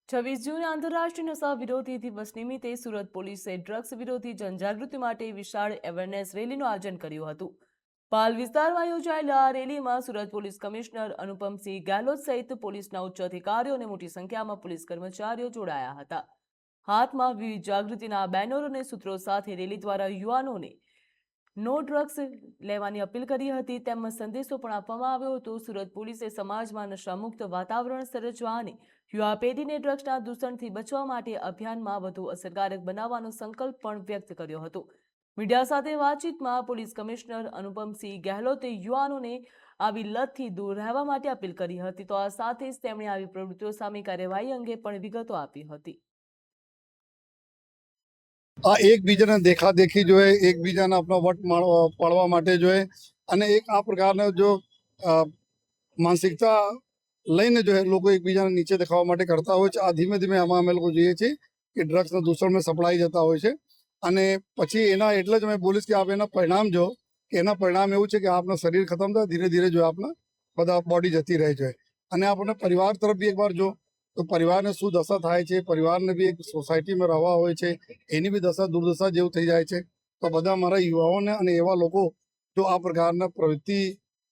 26 જૂને આંતરરાષ્ટ્રીય નશા વિરોધી દિવસ નિમિત્તે સુરત પોલીસે ડ્રગ્સ વિરોધી જનજાગૃતિ માટે વિશાળ અવેરનેસ રેલીનું આયોજન કર્યું હતું। પાલ વિસ્તારમાં યોજાયેલા આ રેલીમાં સુરત પોલીસ કમિશનર અનુપમસિંહ ગેહલોત સહિત પોલીસના ઉચ્ચ અધિકારીઓ અને મોટી સંખ્યામાં પોલીસ કર્મચારીઓ જોડાયા હતા। હાથમાં વિવિધ જાગૃતિના બેનરો અને સૂત્રો સાથે રેલી દ્વારા યુવાનોને નો ડ્રગ્સ લેવાની અપીલ કરી હતી તેમજ સંદેશો પણ આપવામાં આવ્યો હતો। સુરત પોલીસે સમાજમાં નશામુક્ત વાતાવરણ સર્જવા અને યુવા પેઢીને ડ્રગ્સના દૂષણથી બચવા માટે અભિયાનમાં વધુ અસરકારક બનાવવાનો સંકલ્પ પણ વ્યક્ત કર્યો હતો। મીડિયા સાથે વાતચીતમાં પોલીસ કમિશનર અનુપમસિંહ ગેહલોતે યુવાનોને આવી લતથી દૂર રહેવા માટે અપીલ કરી હતી। તો આ સાથે જ તેમણે આવી પ્રવૃત્તિઓ સામે કાર્યવાહી અંગે પણ વિગતો આપી હતી। આ એકબીજાને દેખાદેખી जो है એકબીજાને अपना वट पाड़वा માટે जो है અને એક આ પ્રકારનો જો માનસિકતા લઈને जो है લોકો એકબીજાને નીચે દેખાવા માટે કરતા હોય છે। આ ધીમે ધીમે આમાં અમે લોકો જોઈએ છીએ કે ડ્રગ્સના દૂષણમાં સપડાઈ જતા હોય છે અને પછી એના એટલે જ મેં બોલીશ કે આપ એના પરિણામ જો કે એના પરિણામ એવું છે કે આપના શરીર ખતમ થાય ધીરે ધીરે જો આપના બધા બોડી જતી રહે છે અને આપણે પરિવાર તરફ બી એકવાર જો તો પરિવારને શું દશા થાય છે, પરિવારને બી એક સોસાયટીમાં રહેવા હોય છે એની બી દશા દુર્દશા જેવું થઈ જાય છે। તો બધા મારા યુવાઓને અને એવા લોકો જો આ પ્રકારના પ્રવૃત્તિ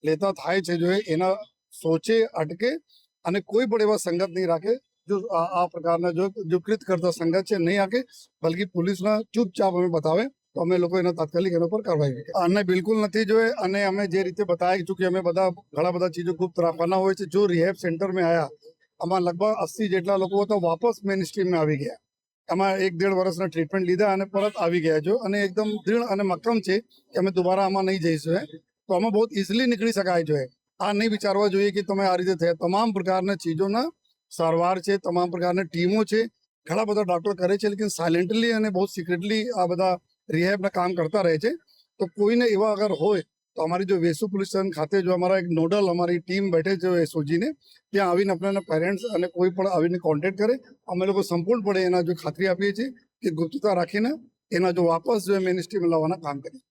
લેતા થાય છે જો એના સોચે અટકે અને કોઈ પણ એવા સંગત નહીં રાખે જો આ પ્રકારના જો કૃત કરતા સંગત છે નહીં આકે બલકી પોલીસના ચૂપચાપ અમે બતાવે તો અમે લોકો એના તાત્કાલિક એના પર કાર્યવાહી કરીએ। અને બિલકુલ નથી જોઈએ અને અમે જે રીતે બતાવી ચૂકી અમે બધા ઘણા બધા ચીજો ગુપ્ત રાખવાના હોય છે। જો રિહેબ સેન્ટરમાં આવ્યા આમાં લગભગ 80 જેટલા લોકો તો વાપસ મેઇન સ્ટ્રીમમાં આવી ગયા। એમાં 1-1.5 વર્ષના ટ્રીટમેન્ટ લીધા અને પરત આવી ગયા છો અને એકદમ દૃઢ અને મક્કમ છે કે અમે દુબારા આમાં નહીં જઈશું તો આમાં બહુ ઇઝીલી નીકળી શકાય છે। આ નહીં વિચારવા જોઈએ કે તમે આ રીતે થયા। તમામ પ્રકારના ચીજોના સારવાર છે, તમામ પ્રકારની ટીમો છે, ઘણા બધા ડૉક્ટર કરે છે લેકિન સાયલેન્ટલી અને બહુ સિક્રેટલી આ બધા રિહેબના કામ કરતા રહે છે। તો કોઈને એવા અગર હોય તો અમારી જો વેસુ પોલીસ સ્ટેશન ખાતે જો અમારા એક નોડલ અમારી ટીમ બેઠે છે એસઓજીને ત્યાં આવીને આપણા પેરેન્ટ્સ અને કોઈ પણ આવીને કોન્ટેક્ટ કરે અમે લોકો સંપૂર્ણપણે એના જો ખાતરી આપીએ છીએ કે ગુપ્તતા રાખીને એના જો વાપસ જો મેઇન સ્ટ્રીમ લાવવાના કામ કરીએ।